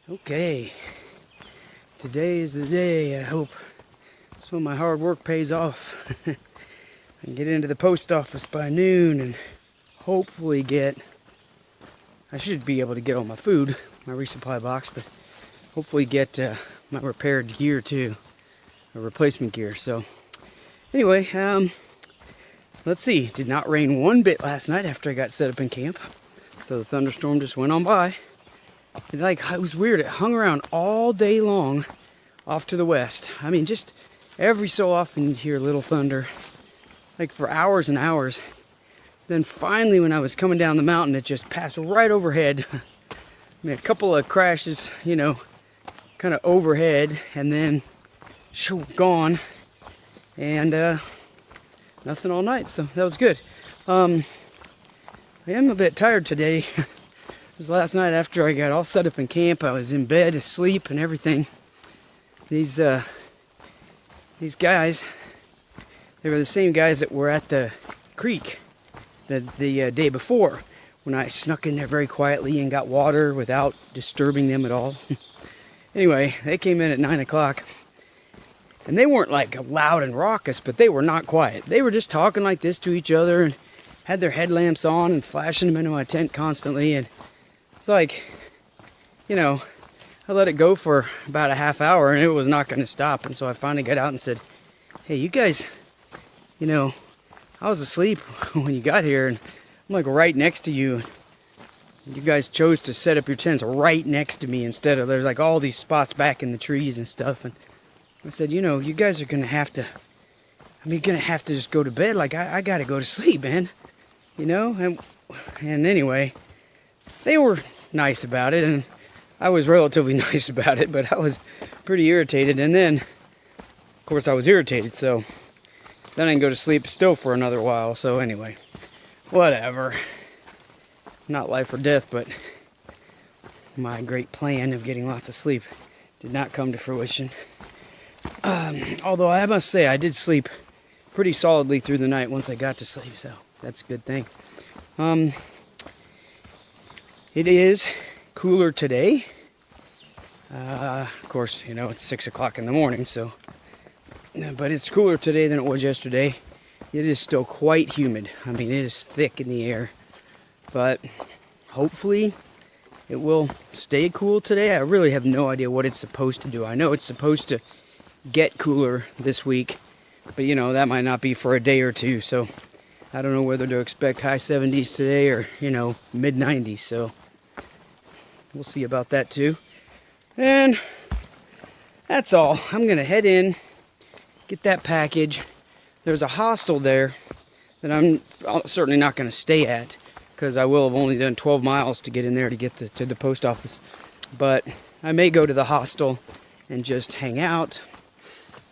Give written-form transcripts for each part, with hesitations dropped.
Okay, today is the day. I hope some of my hard work pays off. I can get into the post office by noon and hopefully I should be able to get all my food, my resupply box, but hopefully get my repaired gear too, or replacement gear. So anyway, let's see. Did not rain one bit last night after I got set up in camp. So the thunderstorm just went on by. It was weird. It hung around all day long off to the west. I mean, just every so often you'd hear a little thunder, like for hours and hours. Then finally, when I was coming down the mountain, it just passed right overhead. I mean, a couple of crashes, kind of overhead, and then gone. And nothing all night, so that was good. I am a bit tired today. It was last night after I got all set up in camp. I was in bed, asleep, and everything. These guys, they were the same guys that were at the creek the day before, when I snuck in there very quietly and got water without disturbing them at all. Anyway, they came in at 9 o'clock, and they weren't like loud and raucous, but they were not quiet. They were just talking like this to each other and had their headlamps on and flashing them into my tent constantly. And it's like, I let it go for about a half hour and it was not going to stop. And so I finally got out and said, hey, you guys, I was asleep when you got here and I'm like right next to you. You guys chose to set up your tents right next to me instead of, there's like all these spots back in the trees and stuff. And I said, you guys are going to have to, you're going to have to just go to bed. Like, I got to go to sleep, man. And anyway, they were nice about it, and I was relatively nice about it, but I was pretty irritated. And then, of course, I was irritated, so then I didn't go to sleep still for another while. So anyway, whatever. Not life or death, but my great plan of getting lots of sleep did not come to fruition. Although I must say I did sleep pretty solidly through the night once I got to sleep, so that's a good thing. It is cooler today. Of course, it's 6 o'clock in the morning, so, but it's cooler today than it was yesterday. It is still quite humid. I mean, it is thick in the air, but hopefully it will stay cool today. I really have no idea what it's supposed to do. I know it's supposed to get cooler this week, but that might not be for a day or two, so I don't know whether to expect high 70s today or, mid 90s, so we'll see about that too. And that's all. I'm going to head in, get that package. There's a hostel there that I'm certainly not going to stay at, because I will have only done 12 miles to get in there to get to the post office. But I may go to the hostel and just hang out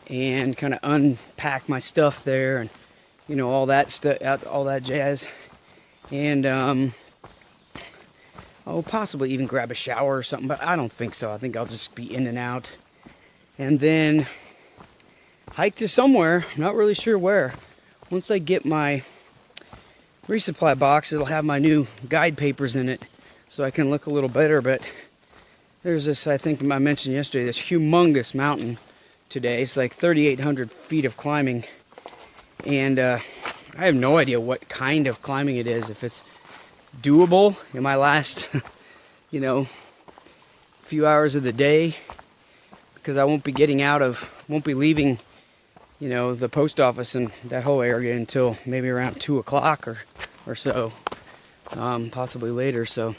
and kind of unpack my stuff there and all that stuff, all that jazz. And I'll possibly even grab a shower or something, but I don't think so. I think I'll just be in and out. And then hike to somewhere, not really sure where. Once I get my resupply box, it'll have my new guide papers in it, so I can look a little better. But there's this, I think I mentioned yesterday, this humongous mountain today. It's like 3,800 feet of climbing. And I have no idea what kind of climbing it is. If it's doable in my last, few hours of the day, because I won't be leaving, the post office and that whole area until maybe around 2 o'clock or so, possibly later. So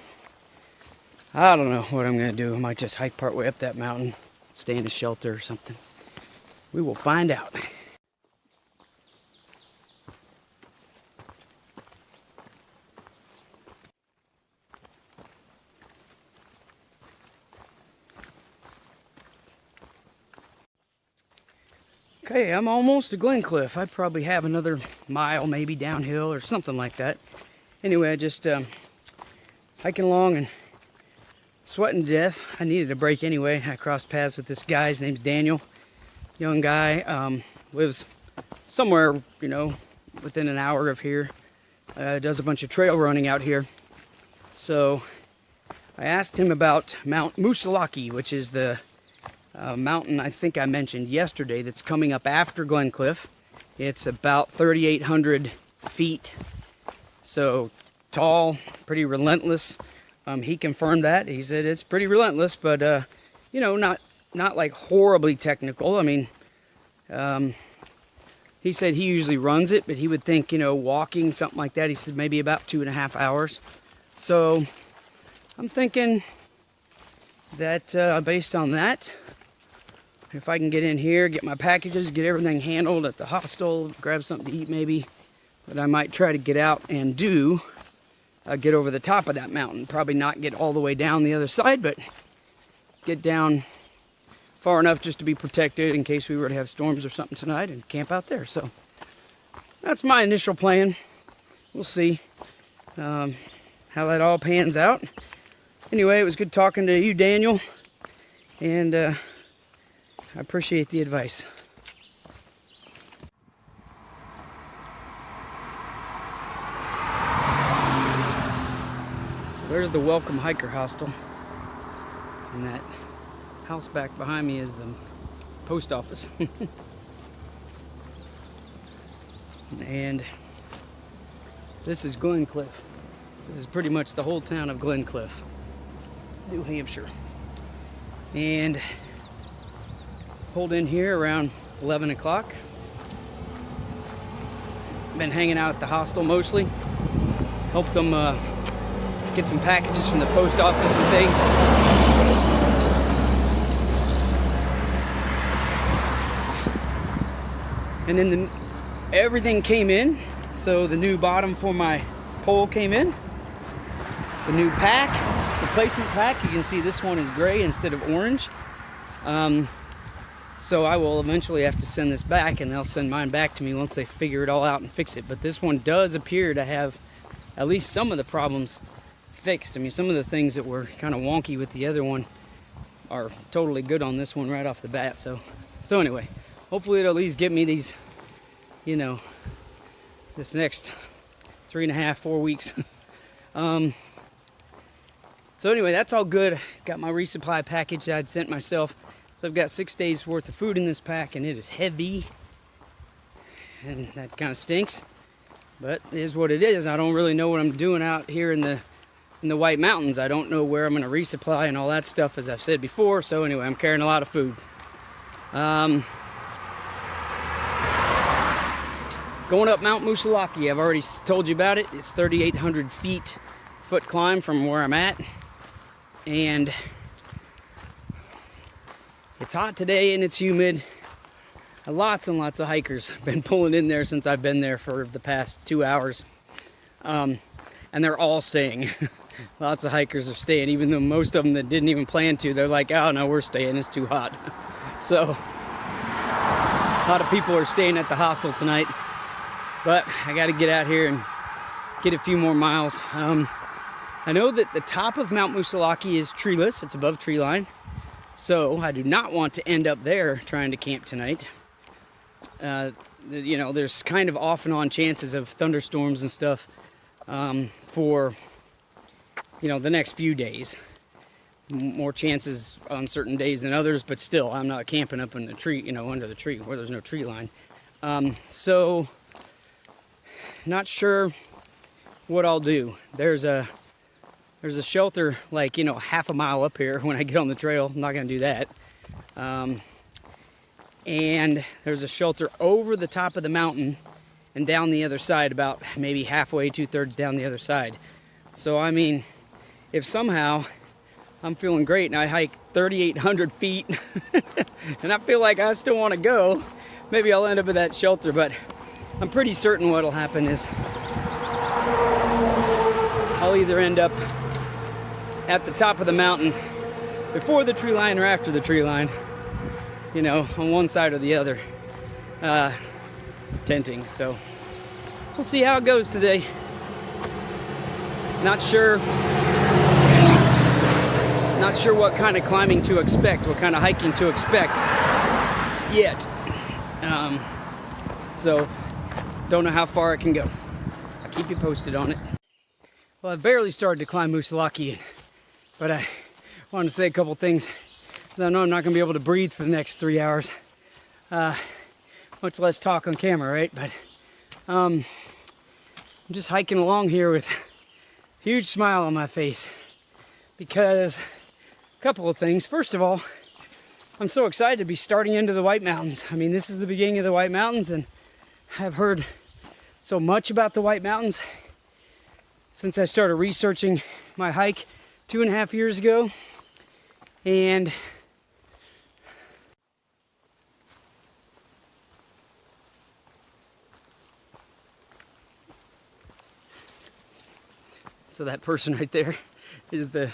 I don't know what I'm going to do. I might just hike part way up that mountain, stay in a shelter or something. We will find out. Okay, I'm almost to Glencliff. I probably have another mile, maybe downhill or something like that. Anyway, I just hiking along and sweating to death. I needed a break anyway. I crossed paths with this guy. His name's Daniel. Young guy, lives somewhere, within an hour of here. Does a bunch of trail running out here. So I asked him about Mount Moosilauke, which is the mountain I think I mentioned yesterday that's coming up after Glencliff. It's about 3,800 feet, so tall, pretty relentless. He confirmed that. He said it's pretty relentless, but you know, not like horribly technical. I mean, he said he usually runs it, but he would think, you know, walking, something like that, he said maybe about 2.5 hours. So I'm thinking that based on that, if I can get in here, get my packages, get everything handled at the hostel, grab something to eat maybe, that I might try to get out and do, get over the top of that mountain. Probably not get all the way down the other side, but get down far enough just to be protected in case we were to have storms or something tonight and camp out there. So that's my initial plan. We'll see how that all pans out. Anyway, it was good talking to you, Daniel, and I appreciate the advice. So there's the Welcome Hiker Hostel, and that house back behind me is the post office. And this is Glencliff. This is pretty much the whole town of Glencliff, New Hampshire. And pulled in here around 11 o'clock. Been hanging out at the hostel mostly. Helped them get some packages from the post office and things. And then everything came in. So the new bottom for my pole came in. The new pack, replacement pack. You can see this one is gray instead of orange. So I will eventually have to send this back, and they'll send mine back to me once they figure it all out and fix it. But this one does appear to have at least some of the problems fixed. I mean, some of the things that were kind of wonky with the other one are totally good on this one right off the bat. So anyway, hopefully it'll at least get me these, you know, this next 3.5, 4 weeks. So anyway, that's all good. Got my resupply package that I'd sent myself. So I've got 6 days worth of food in this pack, and it is heavy. And that kind of stinks. But it is what it is. I don't really know what I'm doing out here in the White Mountains. I don't know where I'm going to resupply and all that stuff, as I've said before. So anyway, I'm carrying a lot of food. Going up Mount Moosilauke, I've already told you about it. It's 3,800 foot climb from where I'm at. And it's hot today and it's humid. Lots and lots of hikers have been pulling in there since I've been there for the past 2 hours. And they're all staying. Lots of hikers are staying, even though most of them that didn't even plan to, they're like, oh no, we're staying, it's too hot. So a lot of people are staying at the hostel tonight. But I got to get out here and get a few more miles. I know that the top of Mount Moosilauke is treeless. It's above tree line. So I do not want to end up there trying to camp tonight. You know, there's kind of off and on chances of thunderstorms and stuff for, you know, the next few days. More chances on certain days than others, but still, I'm not camping up in the tree, you know, under the tree where there's no tree line. So not sure what I'll do. There's a shelter like, you know, half a mile up here when I get on the trail. I'm not going to do that. And there's a shelter over the top of the mountain and down the other side, about maybe halfway, 2/3 down the other side. So, I mean, if somehow I'm feeling great and I hike 3,800 feet and I feel like I still want to go, maybe I'll end up at that shelter. But I'm pretty certain what'll happen is I'll either end up at the top of the mountain before the tree line or after the tree line, you know, on one side or the other, tenting. So we'll see how it goes today. Not sure what kind of climbing to expect, what kind of hiking to expect yet. So don't know how far it can go. I'll keep you posted on it. Well, I've barely started to climb Moosilauke, and But I wanted to say a couple things. I know I'm not going to be able to breathe for the next 3 hours. Much less talk on camera, right? But I'm just hiking along here with a huge smile on my face because a couple of things. First of all, I'm so excited to be starting into the White Mountains. I mean, this is the beginning of the White Mountains, and I've heard so much about the White Mountains since I started researching my hike 2.5 years ago. And so that person right there is the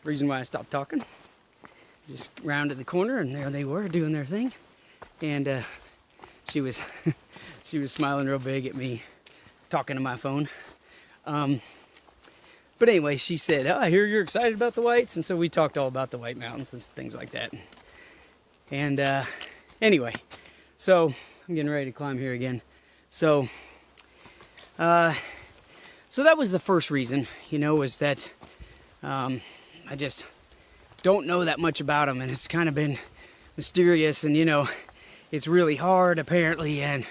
reason why I stopped talking. Just rounded the corner and there they were doing their thing. And she was she was smiling real big at me talking to my phone. But anyway, she said, "Oh, I hear you're excited about the Whites." And so we talked all about the White Mountains and things like that. And anyway, so I'm getting ready to climb here again. So that was the first reason, was that I just don't know that much about them, and it's kind of been mysterious, and it's really hard apparently, and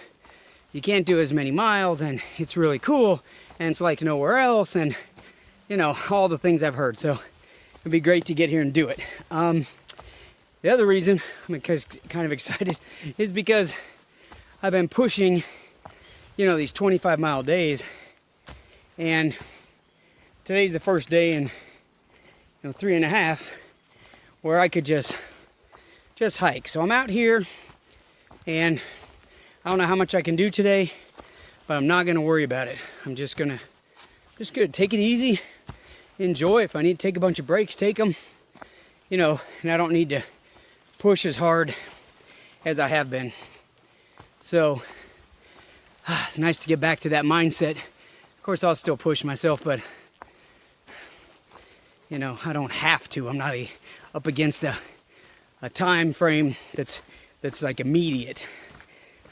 you can't do as many miles, and it's really cool, and it's like nowhere else, and all the things I've heard. So it'd be great to get here and do it. The other reason I'm kind of excited is because I've been pushing these 25-mile days, and today's the first day in 3.5 where I could just hike. So I'm out here, and I don't know how much I can do today, but I'm not going to worry about it. I'm just gonna take it easy, enjoy. If I need to take a bunch of breaks, take them, and I don't need to push as hard as I have been. So it's nice to get back to that mindset. Of course, I'll still push myself, but I don't have to. I'm not up against a time frame that's like immediate.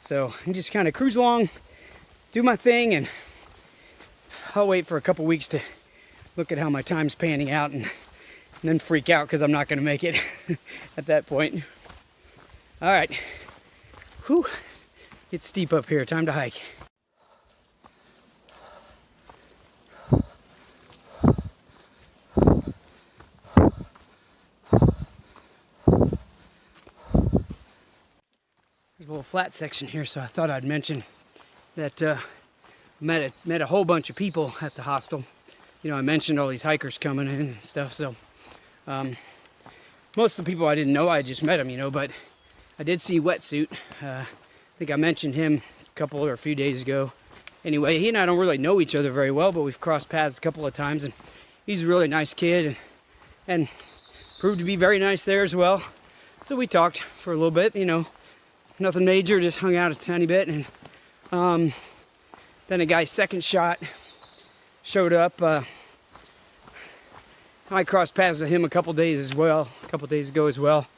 So I just kind of cruise along, do my thing, and I'll wait for a couple weeks to look at how my time's panning out and then freak out because I'm not going to make it at that point. All right. Whew. It's steep up here. Time to hike. There's a little flat section here, so I thought I'd mention that met a whole bunch of people at the hostel. I mentioned all these hikers coming in and stuff, so most of the people I didn't know, I just met them, but I did see Wetsuit. I think I mentioned him a few days ago. Anyway, he and I don't really know each other very well, but we've crossed paths a couple of times, and he's a really nice kid and proved to be very nice there as well. So we talked for a little bit, nothing major, just hung out a tiny bit, and then a guy's second shot showed up. I crossed paths with him a couple days ago as well.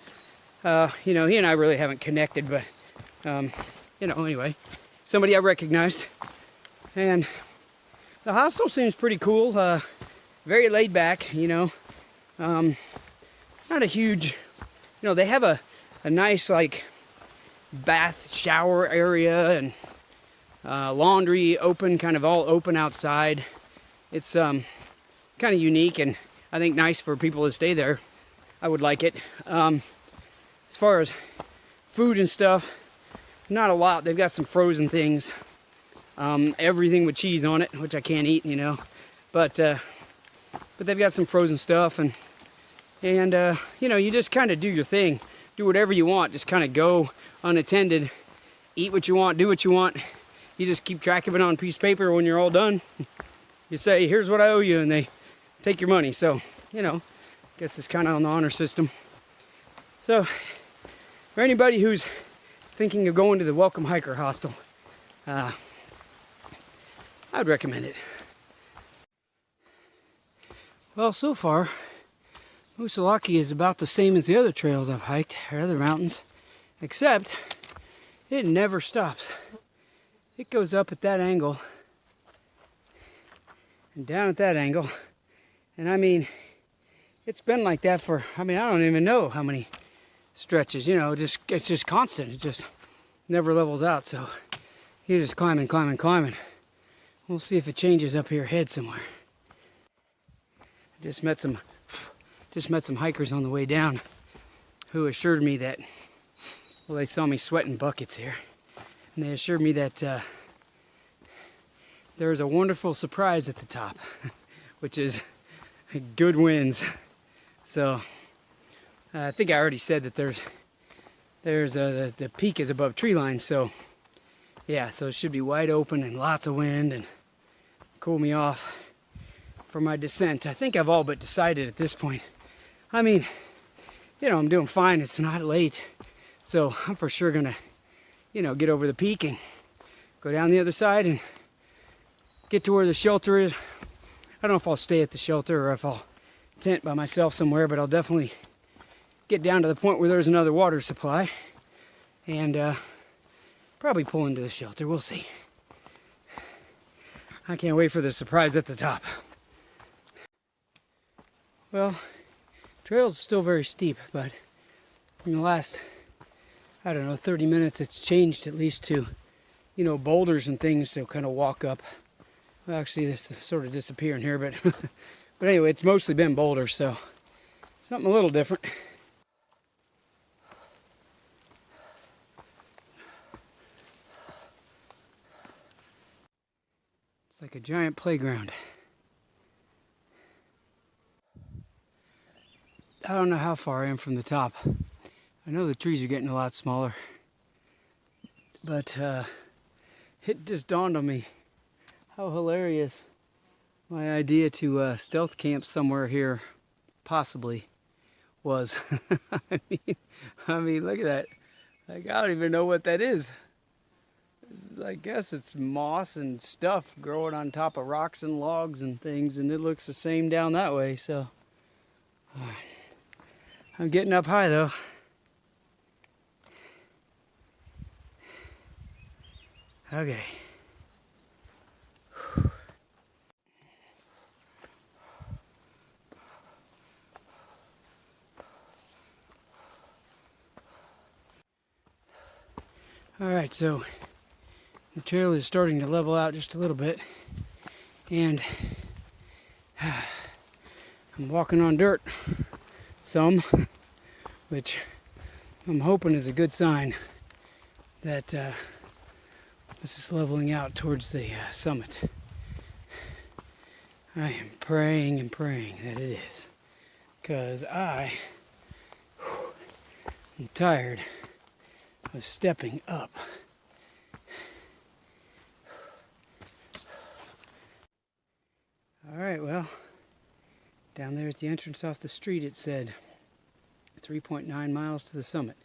He and I really haven't connected, but anyway, somebody I recognized. And the hostel seems pretty cool, very laid back, not a huge, they have a nice bath shower area and laundry open, kind of all open outside. It's kind of unique and I think nice for people to stay there. I would like it. As far as food and stuff, not a lot. They've got some frozen things. Everything with cheese on it, which I can't eat, but they've got some frozen stuff, and you just kind of do your thing, do whatever you want, just kind of go unattended, eat what you want, do what you want. You just keep track of it on a piece of paper. When you're all done, you say, "Here's what I owe you," and they take your money. So I guess it's kind of on the honor system. So for anybody who's thinking of going to the Welcome Hiker Hostel, I'd recommend it. Well, so far, Moosilauke is about the same as the other trails I've hiked, or other mountains, except it never stops. It goes up at that angle, and down at that angle, and I mean, it's been like that for, I mean, I don't even know how many stretches, you know, it's just constant. It just never levels out. So you're just climbing, climbing, climbing. We'll see if it changes up here ahead somewhere. Just met some hikers on the way down who assured me that, well, they saw me sweating buckets here, and they assured me that there's a wonderful surprise at the top, which is good winds. So I think I already said that the peak is above tree line, so yeah, so it should be wide open and lots of wind and cool me off for my descent. I think I've all but decided at this point. I mean, you know, I'm doing fine. It's not late, so I'm for sure gonna, you know, get over the peak and go down the other side and get to where the shelter is. I don't know if I'll stay at the shelter or if I'll tent by myself somewhere, but I'll definitely get down to the point where there's another water supply and probably pull into the shelter. We'll see. I can't wait for the surprise at the top. Well, trail's still very steep, but in the last, I don't know, 30 minutes, it's changed at least to, you know, boulders and things to kind of walk up. Well, actually, this is sort of disappearing here, but but anyway, it's mostly been boulders, so something a little different. It's like a giant playground. I don't know how far I am from the top. I know the trees are getting a lot smaller, but it just dawned on me how hilarious my idea to stealth camp somewhere here possibly was. I mean, look at that. Like, I don't even know what that is. I guess it's moss and stuff growing on top of rocks and logs and things, and it looks the same down that way, so I'm getting up high though. Okay. All right, so the trail is starting to level out just a little bit, and I'm walking on dirt some, which I'm hoping is a good sign that this is leveling out towards the summit. I am praying and praying that it is, because I am tired of stepping up. All right, well, down there at the entrance off the street it said 3.9 miles to the summit.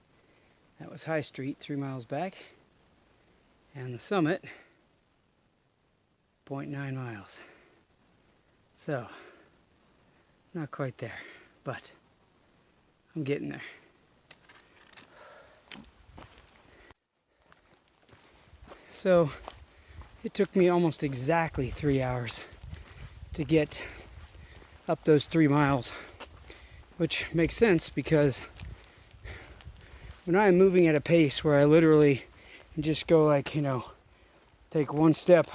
That was High Street, 3 miles back, and the summit, 0.9 miles. So, not quite there, but I'm getting there. So, it took me almost exactly 3 hours to get up those 3 miles, which makes sense because when I'm moving at a pace where I literally just go like, you know, take one step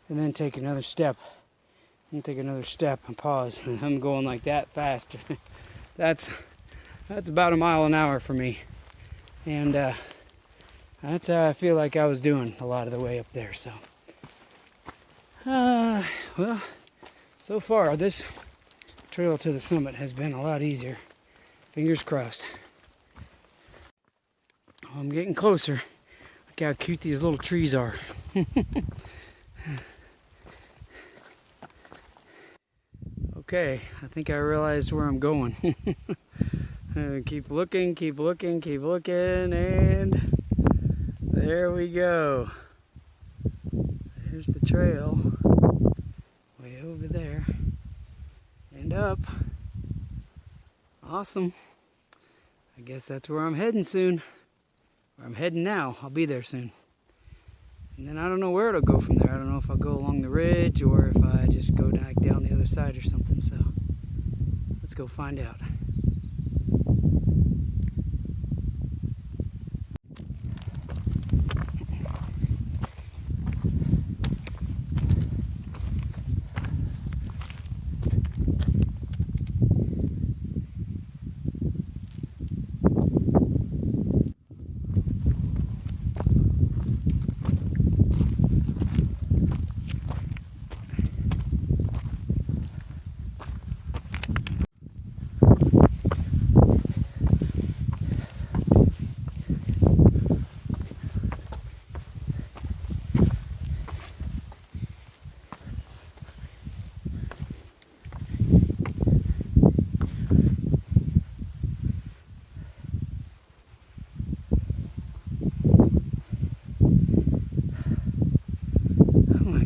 and then take another step and take another step and pause, and I'm going like that fast. That's about a mile an hour for me, and that's how I feel like I was doing a lot of the way up there. So well, so far this trail to the summit has been a lot easier. Fingers crossed. Oh, I'm getting closer. Look how cute these little trees are. Okay, I think I realized where I'm going. Keep looking, keep looking, keep looking, and there we go. There's the trail. Way over there. And up. Awesome. I guess that's where I'm heading soon. Where I'm heading now. I'll be there soon. And then I don't know where it'll go from there. I don't know if I'll go along the ridge or if I just go down the other side or something. So let's go find out.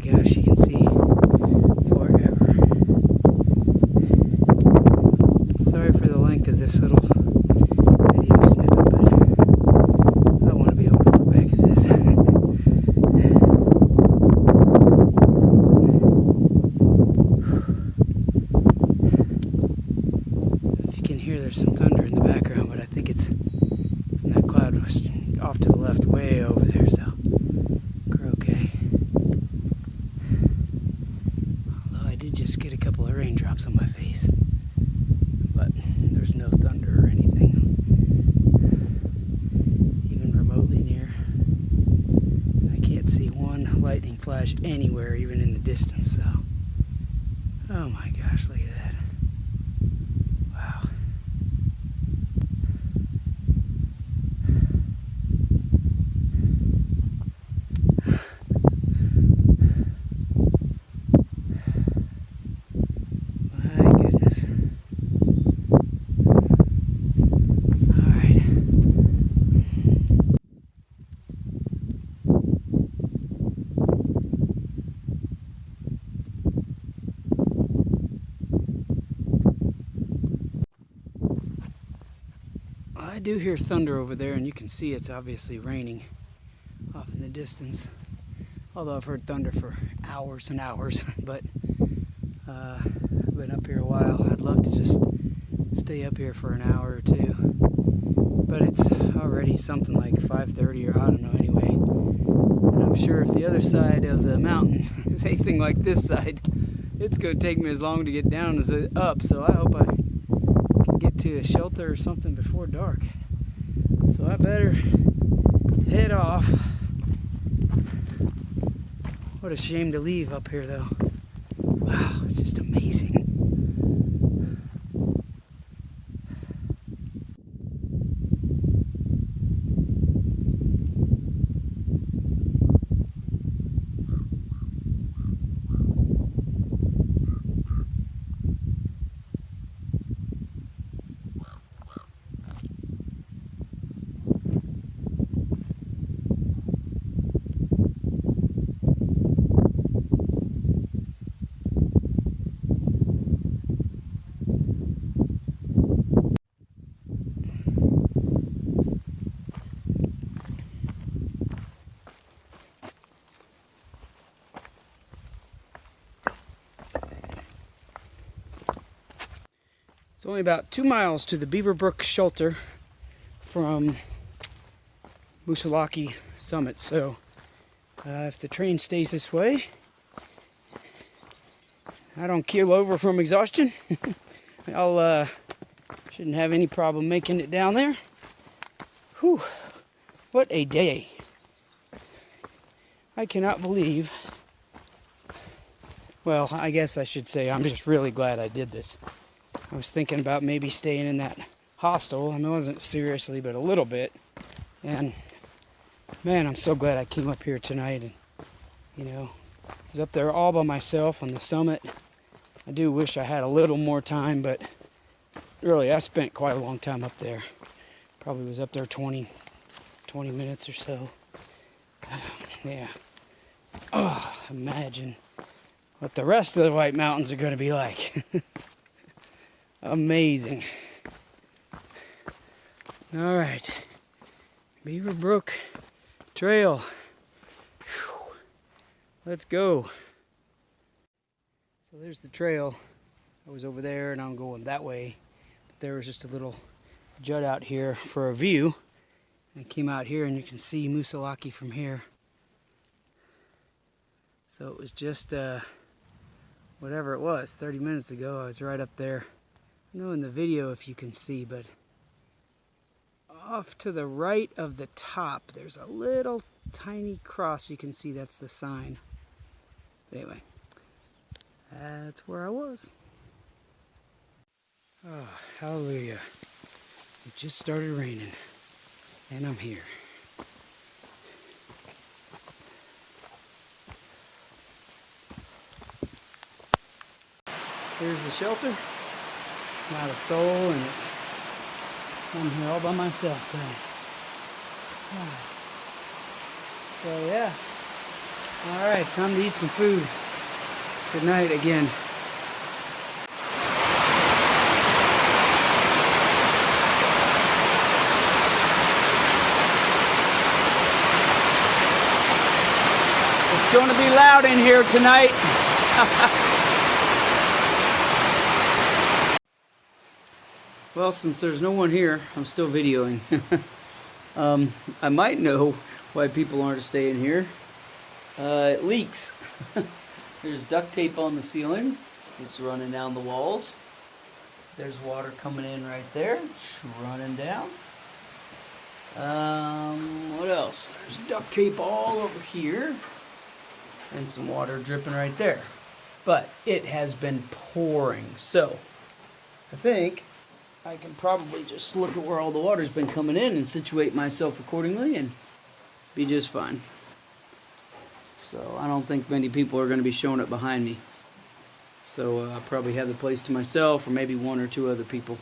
Gosh, you can see forever. Sorry for the length of this little video snippet, but I want to be able to look back at this. If you can hear, there's some thunder in the background, but I think it's from that cloud was off to the left way over there, so we're okay. Just get a couple of raindrops on my face, but there's no thunder or anything even remotely near. I can't see one lightning flash anywhere, even in the distance. So, oh my gosh, look at that. Wow. I do hear thunder over there, and you can see it's obviously raining off in the distance. Although I've heard thunder for hours and hours, but I've been up here a while. I'd love to just stay up here for an hour or two, but it's already something like 5:30 or I don't know anyway. And I'm sure if the other side of the mountain is anything like this side, it's going to take me as long to get down as up, so I hope I can get to a shelter or something before dark. So I better head off. What a shame to leave up here though. Wow, it's just amazing. It's only about 2 miles to the Beaver Brook shelter from Moosilauke Summit, so if the train stays this way, I don't keel over from exhaustion, I'll shouldn't have any problem making it down there. Whew, what a day. I cannot believe, well, I guess I should say I'm just really glad I did this. I was thinking about maybe staying in that hostel. I mean, it wasn't seriously, but a little bit. And man, I'm so glad I came up here tonight. And, you know, I was up there all by myself on the summit. I do wish I had a little more time, but really, I spent quite a long time up there. Probably was up there 20 minutes or so. Yeah. Oh, imagine what the rest of the White Mountains are going to be like. Amazing. All right, Beaver Brook Trail. Whew. Let's go. So there's the trail. I was over there and I'm going that way. But there was just a little jut out here for a view. And I came out here and you can see Moosilauke from here. So it was just whatever it was, 30 minutes ago, I was right up there. I don't know in the video if you can see, but off to the right of the top, there's a little tiny cross. You can see that's the sign. Anyway, that's where I was. Oh, hallelujah. It just started raining, and I'm here. Here's the shelter. Not a soul in it. So I'm here all by myself tonight. So yeah. Alright, time to eat some food. Good night again. It's going to be loud in here tonight. Well, since there's no one here, I'm still videoing. I might know why people aren't staying here. It leaks. There's duct tape on the ceiling. It's running down the walls. There's water coming in right there. It's running down. What else? There's duct tape all over here. And some water dripping right there. But it has been pouring. So, I think I can probably just look at where all the water's been coming in and situate myself accordingly and be just fine. So I don't think many people are going to be showing up behind me. So I'll probably have the place to myself or maybe one or two other people.